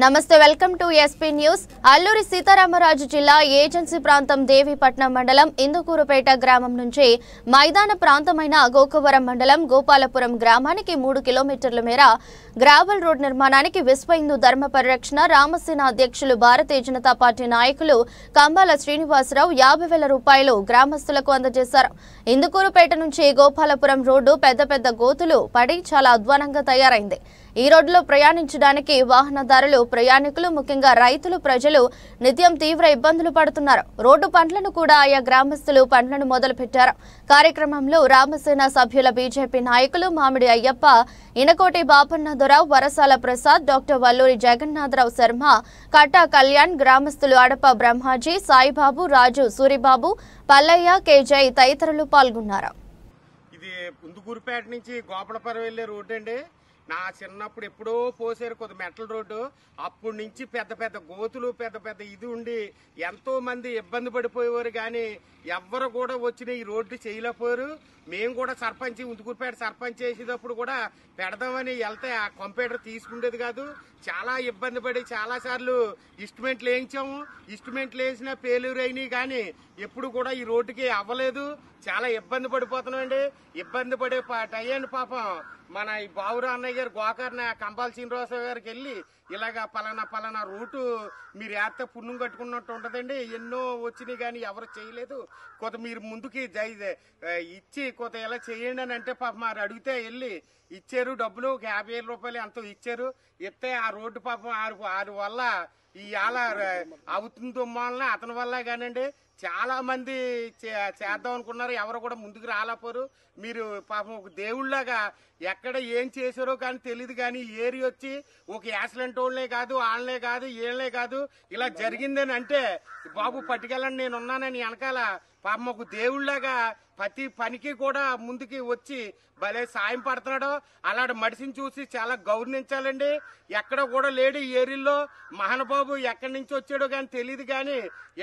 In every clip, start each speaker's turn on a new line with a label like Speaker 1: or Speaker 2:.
Speaker 1: నమస్తే welcome to SP news. Alluri Sitaramaraju జిల్లా agency ప్రాంతం దేవీపట్నం మండలం ఇందుకూరుపేట గ్రామం నుంచి మైదాన ప్రాంతమైన గోకవరం మండలం గోపాలపురం గ్రామానికి 3 కిలోమీటర్ల మేర గ్రావెల్ రోడ్ నిర్మాణానికి విశ్వ హిందూ ధర్మ పరిరక్షణ రామసేన అధ్యక్షులు భారతీయ జనతా పార్టీ నాయకులు కంబాల శ్రీనివాసరావు 50,000 రూపాయలు గ్రామస్తులకు అందజేశారు. ఇందుకూరుపేట నుంచి గోపాలపురం రోడ్డు పెద్ద గోతులు పడి చాలా అధ్వానంగా తయారైంది. ఈ రోడ్డులో ప్రయాణించడానికి వాహనదారులు ప్రయాణికులు ముఖ్యంగా రైతులు ప్రజలు నిత్యం తీవ్ర ఇబ్బందులు పడుతున్నారు. రోడ్డు పనులను కూడా ఆయా గ్రామస్తులు పనులను మొదలుపెట్టారు. కార్యక్రమంలో రామసేన సభ్యుల బీజేపీ నాయకులు మామిడి అయ్యప్ప, ఇనకోటి బాపన్నదొరావు, వరసాల ప్రసాద్, డాక్టర్ వల్లూరి జగన్నాథరావు శర్మ, కట్టా కళ్యాణ్, గ్రామస్తులు అడప బ్రహ్మాజీ, సాయిబాబు, రాజు, సూరిబాబు, పల్లయ్య, కేజై తదితరులు పాల్గొన్నారు.
Speaker 2: ఇది ఇందుకూరుపేట నుంచి గోపాలపురం వెళ్లే రోడ్డు అండి. నా చిన్నప్పుడు ఎప్పుడో పోసారు కొద్ది మెటల్ రోడ్డు. అప్పటి నుంచి పెద్ద గోతులు పెద్ద ఇది ఉండి ఎంతో మంది ఇబ్బంది పడిపోయేవారు. కానీ ఎవ్వరు కూడా వచ్చిన ఈ రోడ్డు చేయలేకపోయారు. మేము కూడా సర్పంచ్ ఇందుకూరుపేట సర్పంచ్ చేసేటప్పుడు కూడా పెడదామని వెళ్తే ఆ కంప్యూటర్ తీసుకుండేది కాదు. చాలా ఇబ్బంది పడి చాలా సార్లు ఇస్టిమేట్లు వేయించాము. ఇస్టిమేట్లు వేసినా ఫెయిల్యూర్ అయినాయి. కానీ ఎప్పుడు కూడా ఈ రోడ్డుకి అవ్వలేదు. చాలా ఇబ్బంది పడిపోతున్నామండి. ఇబ్బంది పడే టయ్యండి పాపం మన ఈ బావురా అన్నయ్య గారు గోకర్ణ కంబాల శ్రీనివాసరావు గారికి వెళ్ళి ఇలాగా పలానా రూటు మీరు ఏస్తే పుణ్యం కట్టుకున్నట్టు ఉంటుందండి. ఎన్నో వచ్చినాయి కానీ ఎవరు చేయలేదు. కొంత మీరు ముందుకి ఇచ్చి కొంత ఎలా చేయండి అని అంటే పాపం మరి అడిగితే వెళ్ళి ఇచ్చారు. డబ్బులు 50,000 రూపాయలు ఎంతో ఇచ్చారు. ఇస్తే ఆ రోడ్డు పాపం ఆరు వల్ల ఇవాళ అవుతుందో వలన అతని వల్ల కానండి చాలా మంది చేద్దాం అనుకున్నారు. ఎవరు కూడా ముందుకు రాలేపోరు. మీరు పాపం ఒక దేవుళ్లాగా ఎక్కడ ఏం చేశారో కానీ తెలియదు. కానీ ఏరి వచ్చి ఒక యాక్సిడెంట్ వాళ్ళనే కాదు వాళ్ళనే కాదు వీళ్ళనే కాదు ఇలా జరిగిందని అంటే బాబు పట్టుకెళ్ళండి నేను ఉన్నానని వెనకాల పాపం ఒక దేవుళ్లాగా ప్రతి పనికి కూడా ముందుకి వచ్చి భలే సాయం పడుతున్నాడు. అలాంటి మనిషిని చూసి చాలా గౌరవించాలండి. ఎక్కడ కూడా లేడు ఈ ఏరియాలో. మహానుబాబు ఎక్కడి నుంచి వచ్చాడో కానీ తెలియదు. కానీ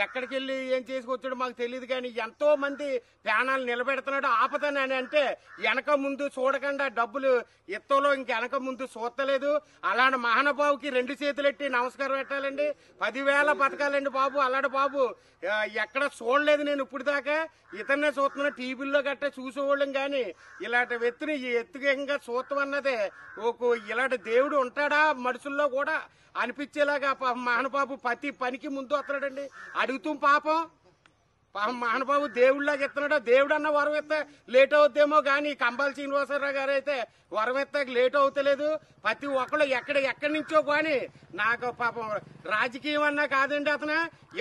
Speaker 2: ఎక్కడికి వెళ్ళి ఏం చేసుకొచ్చాడో మాకు తెలియదు. కానీ ఎంతో మంది ప్రాణాలు నిలబెడుతున్నాడు. ఆపదని అంటే వెనక ముందు చూడకుండా డబ్బులు ఎత్తులో ఇంక వెనక ముందు చూస్తలేదు. అలాంటి మహానుబాబుకి 2 చేతులెట్టి నమస్కారం పెట్టాలండి. 10,000 బతకాలండి బాబు. అలాంటి బాబు ఎక్కడ చూడలేదు నేను ఇప్పుడు దాకా. ఇతన్నే చూస్తున్నా టీవీల్లో గట్ట చూసేవాళ్ళం. కానీ ఇలాంటి వ్యక్తిని ఎత్తుగా చూస్తాం అన్నదే ఇలాంటి దేవుడు ఉంటాడా మనుషుల్లో కూడా అనిపించేలాగా మహానుబాబు ప్రతి పనికి ముందు వస్తున్నాడండి. అడుగుతూ పాపం మహానుబాబు దేవుళ్లాగా ఎత్తున్నాడు. దేవుడు అన్న వరం ఎత్తే లేట్ అవుద్దేమో. కానీ కంబాల శ్రీనివాసరావు గారు అయితే వరం ఎత్తాక లేట్ అవుతలేదు. ప్రతి ఒక్కళ్ళు ఎక్కడి నుంచో. కానీ నాకు పాపం రాజకీయం అన్నా కాదండి. అతను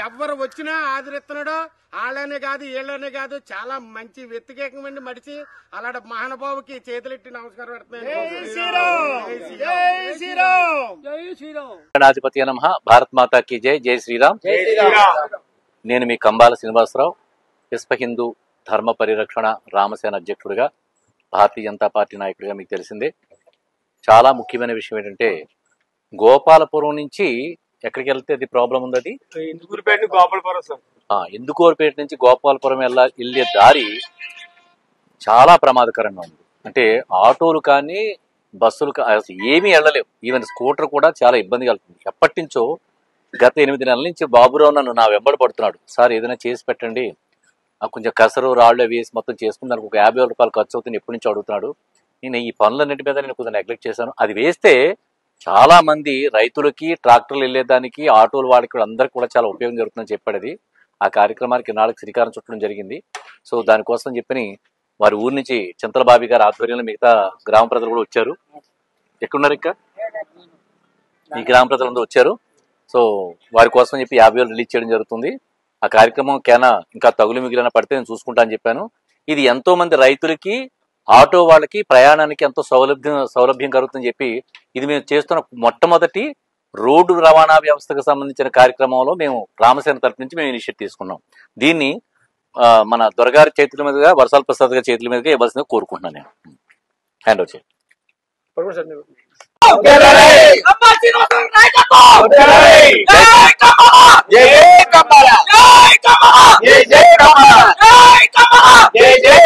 Speaker 2: ఎవరు వచ్చినా ఆదరిస్తున్నాడో వాళ్ళనే కాదు వీళ్ళనే కాదు. చాలా మంచి వ్యక్తిగతంగా మడిచి అలాంటి మహానుబాబుకి చేతులెట్టి నమస్కారం
Speaker 3: పెడుతున్నాను. భారత్ మాతా కీ జై. జై శ్రీరామ్. నేను మీ కంబాల శ్రీనివాసరావు, విశ్వ హిందూ ధర్మ పరిరక్షణ రామసేన అధ్యక్షుడిగా, భారతీయ జనతా పార్టీ నాయకుడిగా మీకు తెలిసిందే. చాలా ముఖ్యమైన విషయం ఏంటంటే గోపాలపురం నుంచి ఎక్కడికి వెళ్తే అది ప్రాబ్లం ఉంది. అది ఇందుకూరుపేట నుంచి గోపాలపురం వెళ్ళే దారి చాలా ప్రమాదకరంగా ఉంది. అంటే ఆటోలు కానీ బస్సులు ఏమీ వెళ్ళలేవు. ఈవెన్ స్కూటర్ కూడా చాలా ఇబ్బంది కలుగుతుంది. ఎప్పటి నుంచో గత 8 నెలల నుంచి బాబురావు నన్ను నా వెంబడి పడుతున్నాడు. సార్ ఏదైనా చేసి పెట్టండి, కొంచెం కసరు రాళ్ళు వేసి మొత్తం చేసుకుని దానికి ఒక 50,000 రూపాయలు ఖర్చు అవుతుంది ఎప్పటి నుంచి అడుగుతున్నాడు. నేను ఈ పనులన్నింటి మీద నేను కొంచెం నెగ్లెక్ట్ చేశాను. అది వేస్తే చాలా మంది రైతులకి ట్రాక్టర్లు వెళ్ళేదానికి ఆటోలు వాళ్ళకి అందరికి కూడా చాలా ఉపయోగం జరుగుతుందని చెప్పాడు. ఆ కార్యక్రమానికి నాలుగు శ్రీకారం చుట్టడం జరిగింది. సో దానికోసం చెప్పని వారి ఊరి నుంచి చింతల బాబి గారి ఆధ్వర్యంలో మిగతా గ్రామ ప్రజలు కూడా వచ్చారు. ఎక్కడున్నారు ఇంకా ఈ గ్రామ ప్రజలందరూ వచ్చారు. సో వారి కోసం చెప్పి 50,000 రిలీజ్ చేయడం జరుగుతుంది. ఆ కార్యక్రమం ఇంకా తగులు మిగిలిన పడితే నేను చూసుకుంటా అని చెప్పాను. ఇది ఎంతో మంది రైతులకి ఆటో వాళ్ళకి ప్రయాణానికి ఎంతో సౌలభ్యం కలుగుతుందని చెప్పి ఇది మేము చేస్తున్న మొట్టమొదటి రోడ్డు రవాణా వ్యవస్థకు సంబంధించిన కార్యక్రమంలో మేము రామసేన తరఫు నుంచి మేము ఇనిషియేటివ్ తీసుకున్నాం. దీన్ని మన దొరగారి చేతుల మీదుగా, వరసాల ప్రసాద్ గారి చేతుల మీదుగా ఇవ్వాల్సిందిగా కోరుకుంటున్నాను. నేను హ్యాండ్ ఓవర్ చేయండి.
Speaker 4: జై